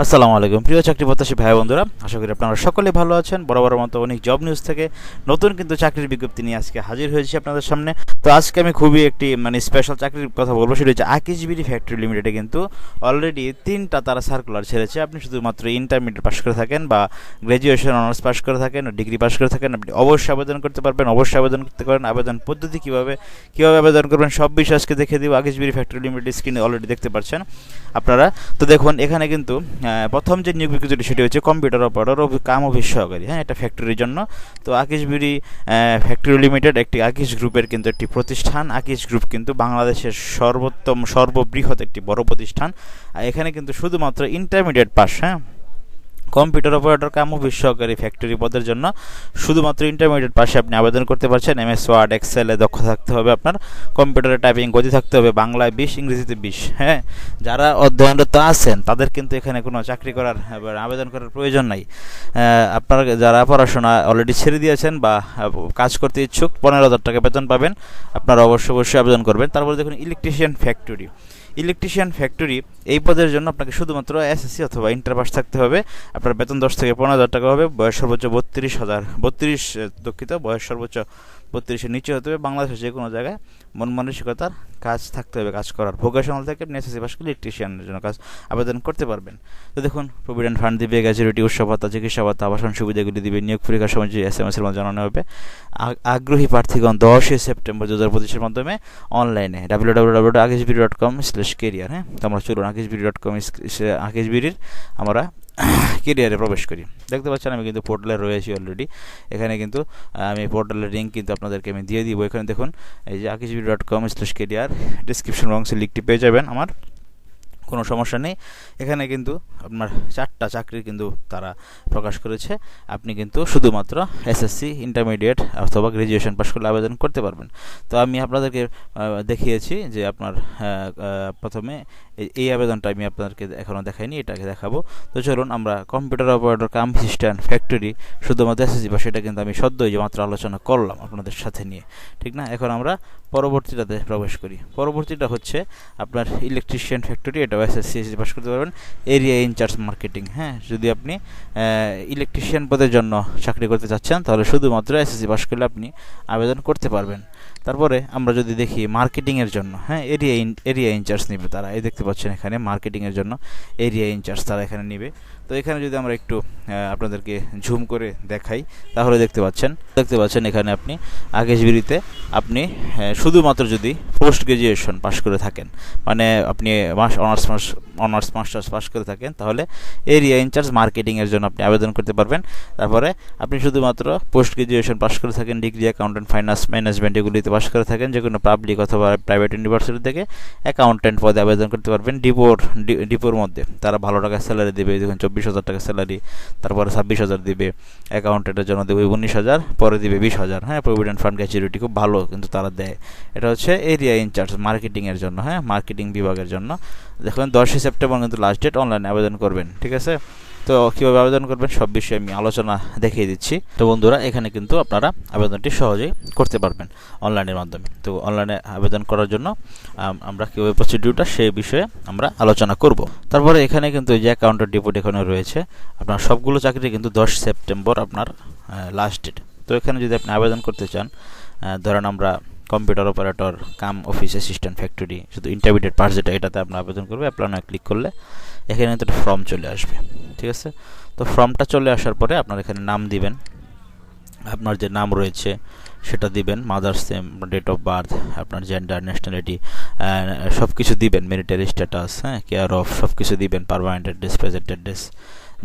আসসালামু আলাইকুম প্রিয় চাকরি প্রত্যাশী ভাই বন্ধুরা, আশা করি আপনারা সকলে ভালো আছেন। বরাবর মতো অনেক জব নিউজ থেকে নতুন কিন্তু চাকরির বিজ্ঞপ্তি নিয়ে আজকে হাজির হয়েছি আপনাদের সামনে। তো আজকে আমি খুবই একটি স্পেশাল চাকরির কথা বলবো, সেটা হচ্ছে আকিজ বিডি ফ্যাক্টরি লিমিটেডে কিন্তু অলরেডি 3টা তারা সার্কুলার ছেড়েছে। আপনি শুধুমাত্র ইন্টারমিডিয়েট পাস করে থাকেন বা গ্র্যাজুয়েশন অনার্স পাস করে থাকেন, ডিগ্রি পাস করে থাকেন, আপনি অবশ্যই আবেদন করতে পারবেন। অবশ্যই আবেদন করতে পারেন। আবেদন পদ্ধতি কীভাবে আবেদন করবেন সব বিষয় আজকে দেখে দিব। আকিজ বিডি ফ্যাক্টরি লিমিটেড স্ক্রিনে অলরেডি দেখতে পাচ্ছেন আপনারা। তো দেখুন এখানে কিন্তু প্রথম যে নিয়োগ বিজ্ঞপ্তিটি সেটি হচ্ছে কম্পিউটার অপারেটর ও কাম অফিস সহকারী, হ্যাঁ, এটা ফ্যাক্টরির জন্য। তো আকিজ বিডি ফ্যাক্টরি লিমিটেড একটি আকিজ গ্রুপের কিন্তু একটি প্রতিষ্ঠান। আকিজ গ্রুপ কিন্তু বাংলাদেশের সর্ববৃহৎ একটি বড় প্রতিষ্ঠান। এখানে কিন্তু শুধুমাত্র ইন্টারমিডিয়েট পাস, হ্যাঁ, কম্পিউটার অপারেটর কাম অফিস সহকারী ফ্যাক্টরি পদের জন্য শুধুমাত্র ইন্টারমিডিয়েট পাশে আপনি আবেদন করতে পারছেন। MS ওয়ার্ড এক্সেলে দক্ষ থাকতে হবে, আপনার কম্পিউটারে টাইপিং গতি থাকতে হবে, বাংলায় 20, ইংরেজিতে 20। হ্যাঁ, যারা অধ্যয়নরত আছেন তাদের কিন্তু এখানে কোনো চাকরি করার আবেদন করার প্রয়োজন নাই। আপনারা যারা পড়াশোনা অলরেডি ছেড়ে দিয়েছেন বা কাজ করতে ইচ্ছুক 15,000 টাকা বেতন পাবেন, আপনারা অবশ্যই আবেদন করবেন। তারপরে দেখুন ইলেকট্রিশিয়ান ফ্যাক্টরি এই পদের জন্য আপনাকে শুধুমাত্র SSC অথবা ইন্টার পাস থাকতে হবে। আপনার বেতন 10 থেকে 15,000 টাকা হবে। বয়স সর্বোচ্চ 32 বয়স সর্বোচ্চ 32-এর নিচে হতে হবে। বাংলাদেশের যে কোনো জায়গায় মন মানসিকতার কাজ থাকতে হবে, কাজ করার। ভোকেশনাল থেকে আপনি SSC পাস করলে ইলেকট্রিশিয়ানের জন্য কাজ আবেদন করতে পারবেন। তো দেখুন প্রভিডেন্ট ফান্ড দিবে, গ্র্যাচুইটি, উৎসব ভাতা, চিকিৎসা ভাতা, আবাসন সুবিধাগুলি দিবে। নিয়োগ পরীক্ষার সময় যে SMS এর মাধ্যমে জানানো হবে। আগ্রহী প্রার্থীগণ 10 সেপ্টেম্বর 2025-এর মাধ্যমে অনলাইনে www.akijbidi.com/career, হ্যাঁ, তো আমরা চলুন akijbidi.com/akijbidi আমরা কেরিয়ারে প্রবেশ করি। দেখতে পাচ্ছেন আমি কিন্তু পোর্টালে রয়েছি অলরেডি। এখানে কিন্তু আমি পোর্টালের লিঙ্ক কিন্তু আপনাদেরকে আমি দিয়ে দিব। এখানে দেখুন এই যে akijbidi.com/career ডিসক্রিপশন বক্সে লিঙ্কটি পেয়ে যাবেন। আমার কোনো সমস্যা নেই। এখানে কিন্তু আপনার 4টা চাকরি কিন্তু তারা প্রকাশ করেছে। আপনি কিন্তু শুধুমাত্র SSC, ইন্টারমিডিয়েট অথবা গ্র্যাজুয়েশন পাস করলে আবেদন করতে পারবেন। তো আমি আপনাদেরকে দেখিয়েছি যে আপনার প্রথমে এই আবেদনটা আমি আপনাদেরকে এখনও দেখাইনি, এটাকে দেখাবো। তো চলুন আমরা কম্পিউটার অপারেটর কাম অ্যাসিস্ট্যান্ট ফ্যাক্টরি শুধুমাত্র SSC বা সেটা কিন্তু আমি সদ্যই মাত্র আলোচনা করলাম আপনাদের সাথে নিয়ে, ঠিক না? এখন আমরা পরবর্তীটাতে প্রবেশ করি। পরবর্তীটা হচ্ছে আপনার ইলেকট্রিশিয়ান ফ্যাক্টরি, এটাও SSC পাস করতে পারবেন। এরিয়া ইনচার্জ মার্কেটিং, হ্যাঁ, যদি আপনি ইলেকট্রিশিয়ান পদের জন্য চাকরি করতে চাচ্ছেন তাহলে শুধুমাত্র SSC পাস করলে আপনি আবেদন করতে পারবেন। তারপরে আমরা যদি দেখি মার্কেটিংয়ের জন্য, হ্যাঁ, এরিয়া ইনচার্জ নেবে তারা। এই দেখতে পাচ্ছেন এখানে মার্কেটিংয়ের জন্য এরিয়া ইনচার্জ তারা এখানে নেবে। তো এখানে যদি আমরা একটু আপনাদেরকে ঝুম করে দেখাই তাহলে দেখতে পাচ্ছেন এখানে আপনি আকিজ বিডিতে আপনি শুধুমাত্র যদি পোস্ট গ্রাজুয়েশন পাস করে থাকেন, মানে আপনি অনার্স মাস্টার্স পাস করে থাকেন, তাহলে এরিয়া ইনচার্জ মার্কেটিংয়ের জন্য আপনি আবেদন করতে পারবেন। তারপরে আপনি শুধুমাত্র পোস্ট গ্রাজুয়েশন পাস করে থাকেন, ডিগ্রি অ্যাকাউন্টেন্ট, ফাইন্যান্স ম্যানেজমেন্ট এগুলিতে পাস করে থাকেন, যে কোনো পাবলিক অথবা প্রাইভেট ইউনিভার্সিটি থেকে অ্যাকাউন্টেন্ট পদে আবেদন করতে পারবেন। ডিপোর মধ্যে তারা ভালো টাকা স্যালারি দেবে। দেখুন 24,000 টাকা স্যালারি, তারপরে 26,000 দিবে। অ্যাকাউন্টেন্টের জন্য দেবে 19,000, পরে দিবে 20,000। হ্যাঁ, প্রভিডেন্ট ফান্ড গ্র্যাচুইটি খুব ভালো কিন্তু তারা দেয়। এটা হচ্ছে এরিয়া ইনচার্জ মার্কেটিংয়ের জন্য, হ্যাঁ, মার্কেটিং বিভাগের জন্য। দেখুন 10 সেপ্টেম্বর কিন্তু লাস্ট ডেট, অনলাইনে আবেদন করবেন, ঠিক আছে? তো কীভাবে আবেদন করবেন সব বিষয়ে আমি আলোচনা দেখিয়ে দিচ্ছি। তো বন্ধুরা এখানে কিন্তু আপনারা আবেদনটি সহজেই করতে পারবেন অনলাইনের মাধ্যমে। তো অনলাইনে আবেদন করার জন্য আমরা কীভাবে প্রসিডিউরটা সেই বিষয়ে আমরা আলোচনা করব। তারপরে এখানে কিন্তু যে অ্যাকাউন্টের ডিপোট এখানে রয়েছে, আপনার সবগুলো চাকরি কিন্তু 10 সেপ্টেম্বর আপনার লাস্ট ডেট। তো এখানে যদি আপনি আবেদন করতে চান, ধরেন আমরা কম্পিউটার অপারেটর কাম অফিস অ্যাসিস্ট্যান্ট ফ্যাক্টরি, শুধু ইন্টারমিডিয়েট পাস যেটা, এটাতে আপনি আবেদন করবে। অ্যাপ্লাই ক্লিক করলে এখানে কিন্তু একটা ফর্ম চলে আসবে, ঠিক আছে? তো ফর্মটা চলে আসার পরে আপনার এখানে নাম দিবেন, আপনার যে নাম রয়েছে সেটা দিবেন, mother's name, date of birth, আপনার জেন্ডার, ন্যাশনালিটি সব কিছু দিবেন, মিলিটারি স্ট্যাটাস, হ্যাঁ, কেয়ার অফ সব কিছু দিবেন, পারমানেন্ট অ্যাড্রেস, প্রেজেন্ট অ্যাড্রেস,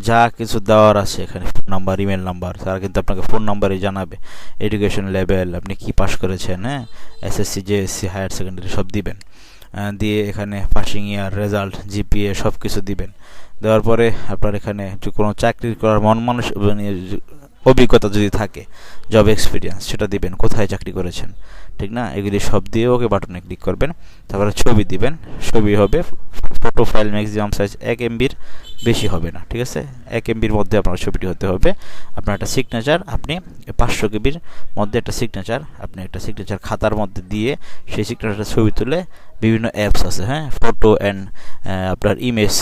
যা কিছু দেওয়ার আছে এখানে, ফোন নাম্বার, ইমেল নাম্বার, তারা কিন্তু আপনাকে ফোন নাম্বারই জানাবে। এডুকেশন লেভেল, আপনি কি পাস করেছেন, হ্যাঁ, SSC, JSC, হায়ার সেকেন্ডারি সব দিবেন। দিয়ে এখানে পাসিং ইয়ার, রেজাল্ট, GPA সব কিছু দিবেন। দেওয়ার পরে আপনার এখানে যে কোনো চাকরি করার অভিজ্ঞতা যদি থাকে, জব এক্সপিরিয়েন্স, সেটা দিবেন, কোথায় চাকরি করেছেন, ঠিক না? এগুলি সব দিয়ে ওকে বাটনে ক্লিক করবেন। তারপরে ছবি দিবেন, ছবি হবে photo file maximum size 1 MB বেশি হবে না, ঠিক আছে। 1 MBর মধ্যে আপনার ছবিটি হতে হবে। আপনার একটা সিগনেচার আপনি 500 কেবির মধ্যে একটা সিগনেচার আপনি একটা সিগনেচার খাতার মধ্যে দিয়ে সেই সিগনেচারটা ছবি তুলে বিভিন্ন অ্যাপস আছে, হ্যাঁ, ফটো অ্যান্ড আপনার ইমেজ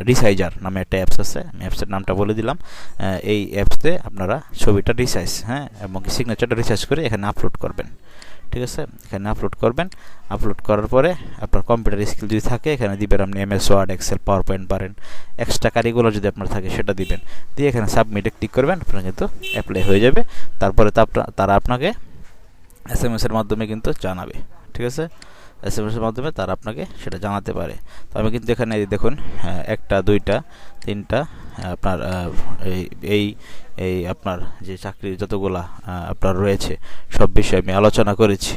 রিসাইজার নামে একটা অ্যাপস আছে, আমি অ্যাপসের নামটা বলে দিলাম। এই অ্যাপসতে আপনারা ছবিটা রিসাইজ, হ্যাঁ, এবং সিগনেচারটা রিসাইজ করে এখানে আপলোড করবেন, ঠিক আছে। এখানে আপলোড করবেন। আপলোড করার পরে আপনার কম্পিউটার স্কিল যদি থাকে এখানে দিবেন আপনি MS Word, Excel, PowerPoint পারেন, এক্সট্রা কারিকুলার যদি আপনার থাকে সেটা দিবেন, দিয়ে এখানে সাবমিটে ক্লিক করবেন, আপনার কিন্তু অ্যাপ্লাই হয়ে যাবে। তারপরে তারা আপনাকে SMS এর মাধ্যমে কিন্তু জানাবে, ঠিক আছে। SMS এর মাধ্যমে তারা আপনাকে সেটা জানাতে পারে। তো আমি কিন্তু এখানে দেখুন 1টা 2টা 3টা আপনার এই এই আপনার যে চাকরির যতগুলা আপনার রয়েছে সব বিষয়ে আমি আলোচনা করেছি।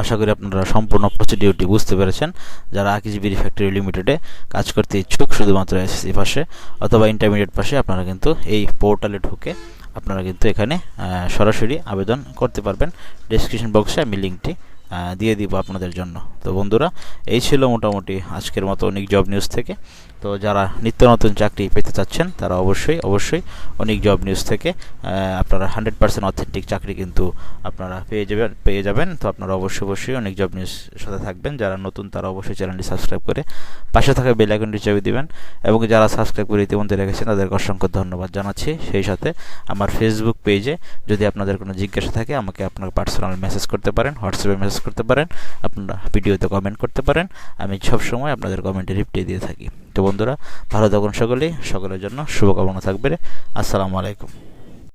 আশা করি আপনারা সম্পূর্ণ প্রসিডিউরটি বুঝতে পেরেছেন। যারা আকিজ বিডি ফ্যাক্টরি লিমিটেডে কাজ করতে ইচ্ছুক শুধুমাত্র SSC পাশে অথবা ইন্টারমিডিয়েট পাশে, আপনারা কিন্তু এই পোর্টালে ঢুকে আপনারা কিন্তু এখানে সরাসরি আবেদন করতে পারবেন। ডেসক্রিপশন বক্সে আমি লিঙ্কটি দিয়ে দিব আপনাদের জন্য। তো বন্ধুরা, এই ছিল মোটামুটি আজকের মতো অনেক জব নিউজ থেকে। তো যারা নিত্য নতুন চাকরি পেতে চাচ্ছেন তারা অবশ্যই অনেক জব নিউজ থেকে আপনারা 100% অথেন্টিক চাকরি কিন্তু আপনারা পেয়ে যাবেন। তো আপনারা অবশ্যই অনেক জব নিউজ সাথে থাকবেন। যারা নতুন তারা অবশ্যই চ্যানেলটি সাবস্ক্রাইব করে পাশে থাকা বেল আইকনটি চাপে দিবেন, এবং যারা সাবস্ক্রাইব করে ইতিমধ্যে রেখেছেন তাদেরকে অসংখ্য ধন্যবাদ জানাচ্ছি। সেই সাথে আমার ফেসবুক পেজে যদি আপনাদের কোনো জিজ্ঞাসা থাকে আমাকে আপনার পার্সোনাল মেসেজ করতে পারেন, হোয়াটসঅ্যাপে মেসেজ করতে পারেন, আপনারা ভিডিওতে কমেন্ট করতে পারেন। আমি সবসময় আপনাদের কমেন্টে রিপ্লাই দিয়ে থাকি। তো বন্ধুরা, ভালো থাকুন সকলের জন্য শুভকামনা থাকবে। আসসালামু আলাইকুম।